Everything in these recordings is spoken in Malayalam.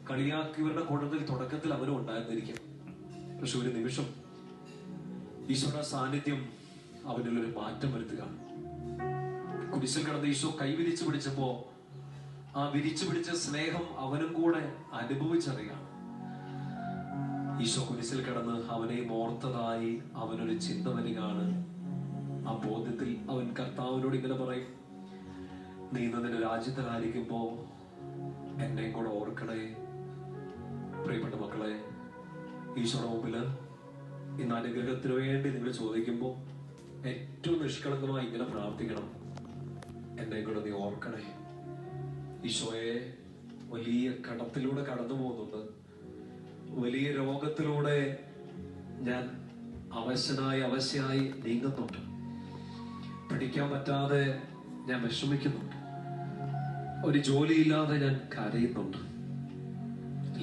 കളിയാക്കിയവരുടെ കൂട്ടത്തിൽ തുടക്കത്തിൽ അവരും ഉണ്ടായിരുന്നിരിക്കും. പക്ഷെ ഒരു നിമിഷം ഈശോയുടെ സാന്നിധ്യം അവനിലൊരു മാറ്റം വരുത്തുകയാണ്. കുരിശിൽ കിടന്ന് ഈശോ കൈവിരിച്ചു പിടിച്ചപ്പോ ആ വിരിച്ചു പിടിച്ച സ്നേഹം അവനും കൂടെ അനുഭവിച്ചറിയാണ്. ഈശോ കുരിശിൽ കിടന്ന് അവനെയും ഓർത്തതായി അവനൊരു ചിന്ത വരികയാണ്. ആ ബോധ്യത്തിൽ അവൻ കർത്താവിനോട് ഇങ്ങനെ പറയും, നീ ഇന്ന് നിന്റെ രാജ്യത്തിലായിരിക്കുമ്പോ എന്നെയും കൂടെ ഓർക്കണേ. പ്രിയപ്പെട്ട മക്കളെ, ഈശോയുടെ മുമ്പില് ഇന്ന് അനുഗ്രഹത്തിന് വേണ്ടി നിങ്ങൾ ചോദിക്കുമ്പോൾ ഏറ്റവും നിഷ്കളങ്കമായി ഇങ്ങനെ പ്രാർത്ഥിക്കണം, എന്നെ കൂടെ നീ ഓർക്കണേ. ഈശോയെ, വലിയ കടത്തിലൂടെ കടന്നു പോകുന്നുണ്ട്, വലിയ രോഗത്തിലൂടെ ഞാൻ അവശയായി നീങ്ങുന്നുണ്ട്, പഠിക്കാൻ പറ്റാതെ ഞാൻ വിഷമിക്കുന്നുണ്ട്, ഒരു ജോലിയില്ലാതെ ഞാൻ കരയുന്നുണ്ട്,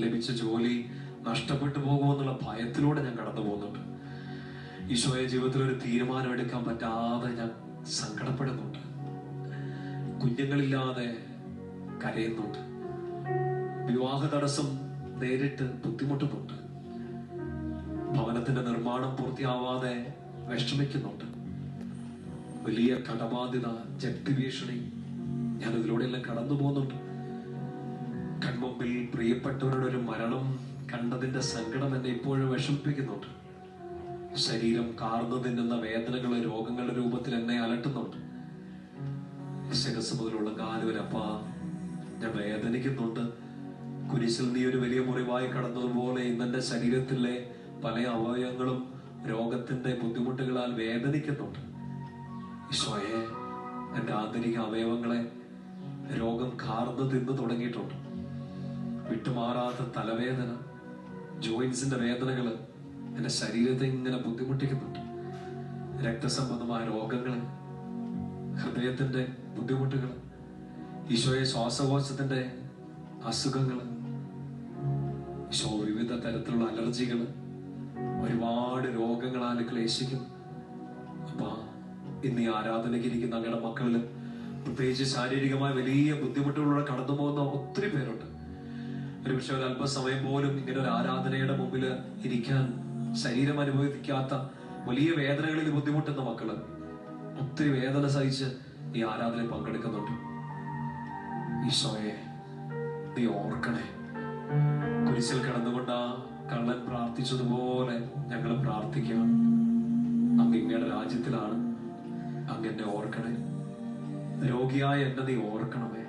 ലഭിച്ച ജോലി നഷ്ടപ്പെട്ടു പോകുമെന്നുള്ള ഭയത്തിലൂടെ ഞാൻ കടന്നു പോകുന്നുണ്ട്. ഈശോയെ, ജീവിതത്തിൽ ഒരു തീരുമാനം എടുക്കാൻ പറ്റാതെ ഞാൻ സങ്കടപ്പെടുന്നുണ്ട്, കുഞ്ഞുങ്ങളില്ലാതെ കരയുന്നുണ്ട്, വിവാഹ തടസ്സം നേരിട്ട് ബുദ്ധിമുട്ടുന്നുണ്ട്, ഭവനത്തിന്റെ നിർമ്മാണം പൂർത്തിയാവാതെ വിഷമിക്കുന്നുണ്ട്, വലിയ കടബാധ്യത, ജപ്തി ഭീഷണി, ഞാൻ ഇതിലൂടെയെല്ലാം കടന്നു പോകുന്നുണ്ട്, കൺമുമ്പിൽ പ്രിയപ്പെട്ടവരുടെ ഒരു മരണം കണ്ടതിന്റെ സങ്കടം എന്നെ ഇപ്പോഴും വിഷമിപ്പിക്കുന്നുണ്ട്, ശരീരം കാർന്നു തിന്നുന്ന വേദനകൾ രോഗങ്ങളുടെ രൂപത്തിൽ എന്നെ അലട്ടുന്നുണ്ട്, ശിരസ് മുതലുള്ള കാലുവരപ്പ ഞാൻ വേദനിക്കുന്നുണ്ട്, കുരിശിൽ നീ ഒരു വലിയ മുറിവായി കടന്നതുപോലെ ഇന്നെന്റെ ശരീരത്തിലെ പല അവയവങ്ങളും രോഗത്തിന്റെ ബുദ്ധിമുട്ടുകളാൽ വേദനിക്കുന്നുണ്ട്. ഈശോയെ, എന്റെ ആന്തരിക അവയവങ്ങളെ രോഗം കാർന്നു തിന്നു തുടങ്ങിയിട്ടുണ്ട്, വിട്ടുമാറാത്ത തലവേദന, ജോയിന്റ്സിന്റെ വേദനകള് എന്റെ ശരീരത്തെ ഇങ്ങനെ ബുദ്ധിമുട്ടിക്കുന്നുണ്ട്, രക്തസംബന്ധമായ രോഗങ്ങള്, ഹൃദയത്തിന്റെ ബുദ്ധിമുട്ടുകൾ, ഈശോയെ, ശ്വാസകോശത്തിന്റെ അസുഖങ്ങള്, ഈശോ, വിവിധ തരത്തിലുള്ള അലർജികള്, ഒരുപാട് രോഗങ്ങളാൽ ക്ലേശിക്കുന്നു. അപ്പൊ ഇന്ന് ഈ ആരാധനയ്ക്ക് ഇരിക്കുന്ന ഞങ്ങളുടെ മക്കളില് പ്രത്യേകിച്ച് ശാരീരികമായ വലിയ ബുദ്ധിമുട്ടുകളിലൂടെ കടന്നു പോകുന്ന ഒത്തിരി പേരുണ്ട്. ഒരുപക്ഷെ ഒരു അല്പസമയം പോലും ഇങ്ങനെ ഒരു ആരാധനയുടെ മുമ്പിൽ ഇരിക്കാൻ ശരീരം അനുഭവിക്കാത്ത വലിയ വേദനകളിൽ ബുദ്ധിമുട്ടുന്ന മക്കള് ഒത്തിരി വേദന സഹിച്ച് ഈ ആരാധനയിൽ പങ്കെടുക്കുന്നുണ്ട്. ഈശോയെ, നീ ഓർക്കണേ. കുരിശിൽ കിടന്നുകൊണ്ട് ആ കള്ളൻ പ്രാർത്ഥിച്ചതുപോലെ ഞങ്ങൾ പ്രാർത്ഥിക്കുകയാണ്. അങ്ങ് ഇങ്ങയുടെ രാജ്യത്തിലാണ്, അങ്ങ് എന്നെ ഓർക്കണേ. രോഗിയായ എന്നെ നീ ഓർക്കണമേ.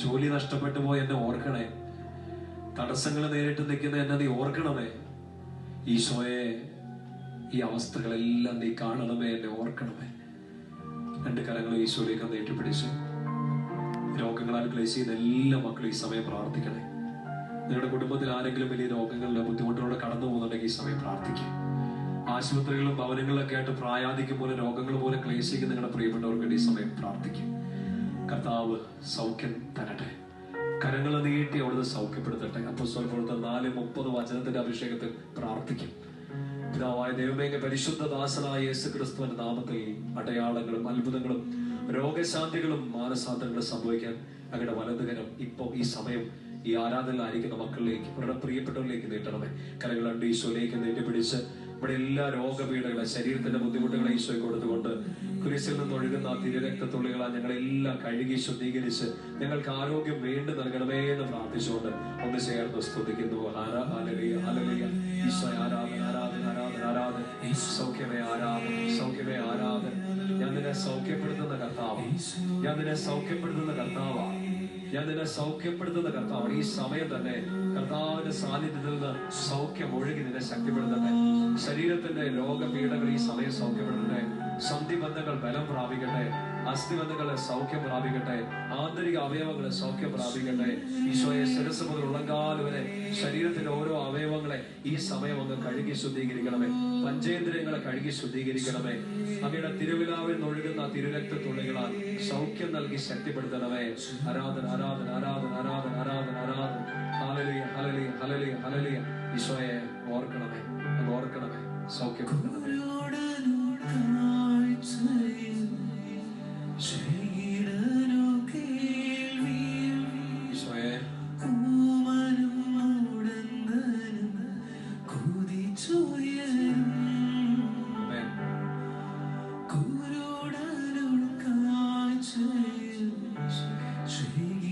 ജോലി നഷ്ടപ്പെട്ടു പോയി എന്നെ ഓർക്കണേ. തടസ്സങ്ങൾ നേരിട്ട് നിൽക്കുന്ന എന്നെ നീ ഓർക്കണമേ. ഈശോയെ, ഈ അവസ്ഥകളെല്ലാം നീ കാണണമേ, എന്നെ ഓർക്കണമേ. രണ്ട് കരങ്ങളും ഈശോയിലേക്ക് നീട്ടിപ്പിടിച്ച് രോഗങ്ങളാൽ ക്ലേശിക്കുന്ന എല്ലാ മക്കളും ഈ സമയം പ്രാർത്ഥിക്കണേ. നിങ്ങളുടെ കുടുംബത്തിൽ ആരെങ്കിലും വലിയ രോഗങ്ങളുടെ ബുദ്ധിമുട്ടിലൂടെ കടന്നു പോകുന്നുണ്ടെങ്കിൽ ഈ സമയം പ്രാർത്ഥിക്കുക. ആശുപത്രികളും ഭവനങ്ങളിലൊക്കെ ആയിട്ട് പ്രായാധിക്യം പോലെ രോഗങ്ങൾ പോലെ ക്ലേശിക്കുന്ന നിങ്ങളുടെ പ്രിയപ്പെട്ടവർക്ക് വേണ്ടി ഈ സമയം പ്രാർത്ഥിക്കും. കർത്താവ് സൗഖ്യം തരട്ടെ, കരങ്ങൾ നീട്ടി അവിടുന്ന് സൗഖ്യപ്പെടുത്തട്ടെ. അപ്പോസ്തലർ പ്രവർത്തനം 4:30 വചനത്തിന്റെ അഭിഷേകത്തിൽ പ്രാർത്ഥിക്കും. പിതാവായ ദൈവമേ, പരിശുദ്ധ ദാസനായ യേശുക്രിസ്തുവിന്റെ നാമത്തിൽ അടയാളങ്ങളും അത്ഭുതങ്ങളും രോഗശാന്തികളും മാനസാന്തരങ്ങളും സംഭവിക്കാൻ അങ്ങയുടെ വലതുകരം ഇപ്പോ ഈ സമയം ഈ ആരാധനയിലായിരിക്കുന്ന മക്കളിലേക്ക്, അവരുടെ പ്രിയപ്പെട്ടവരിലേക്ക് നീട്ടണമേ. കരങ്ങൾ രണ്ട് ഈശോയിലേക്ക് നീട്ടിപ്പിടിച്ച് ഇവിടെ എല്ലാ രോഗപീഠകളെ, ശരീരത്തിന്റെ ബുദ്ധിമുട്ടുകളെ ഈശോയ്ക്ക് കൊടുത്തുകൊണ്ട് കുരിശിൽ നിന്ന് ഒഴുകുന്ന തിരുരക്തത്തുള്ളികളാൽ ഞങ്ങളെല്ലാം കഴുകി ശുദ്ധീകരിച്ച് ഞങ്ങൾക്ക് ആരോഗ്യം വീണ്ടും നൽകണമേ എന്ന് പ്രാർത്ഥിച്ചുകൊണ്ട് ഒന്ന് ചേർന്ന് സ്തുതിക്കുന്നു. ഈശോ, ആരാധന, ആരാധന, ആരാധന, ആരാധന. സൗഖ്യമേ ആരാധന, സൗഖ്യമേ ആരാധന. ഞാൻ നിന്നെ സൗഖ്യപ്പെടുത്തുന്ന കർത്താവ്, ഞാൻ നിന്നെ സൗഖ്യപ്പെടുത്തുന്ന കർത്താവാണ്, ഞാൻ നിന്നെ സൗഖ്യപ്പെടുത്തുന്ന കർത്താവ്. ഈ സമയം തന്നെ കർത്താവിന്റെ സാന്നിധ്യത്തിൽ നിന്ന് സൗഖ്യം ഒഴുകി നിന്നെ ശക്തിപ്പെടുത്തട്ടെ. ശരീരത്തിന്റെ രോഗപീഠകൾ ഈ സമയം സൗഖ്യപ്പെടട്ടെ. സന്ധിബന്ധങ്ങൾ ബലം പ്രാപിക്കട്ടെ, അസ്ഥിബന്ധങ്ങളെ സൗഖ്യം പ്രാപിക്കട്ടെ, ആന്തരിക അവയവങ്ങളെ സൗഖ്യം പ്രാപിക്കട്ടെ. ഈശോയെ, ശിരസ് മുതൽ ഉള്ളങ്കാൽ വരെ ശരീരത്തിന്റെ ഓരോ അവയവങ്ങളെ ഈ സമയം അങ്ങ് കഴുകി ശുദ്ധീകരിക്കണമേ. പഞ്ചേന്ദ്രിയങ്ങളെ കഴുകി ശുദ്ധീകരിക്കണമേ. അങ്ങയുടെ തിരുവിലാവിൽ ഒഴുകുന്ന തിരുരക്തത്തുള്ളികളാൽ സൗഖ്യം നൽകി ശക്തിപ്പെടുത്തണമേ. ആരാധന, ആരാധന, ആരാധന, ആരാധന, ആരാധന, ആരാധന. Hallelujah, hallelujah, hallelujah, hallelujah. ഈശോയെ ഓർക്കണമേ, അങ്ങ് ഓർക്കണമേ, സൗഖ്യപ്പെടുത്തണമേ. ഈശോയെ, 追忆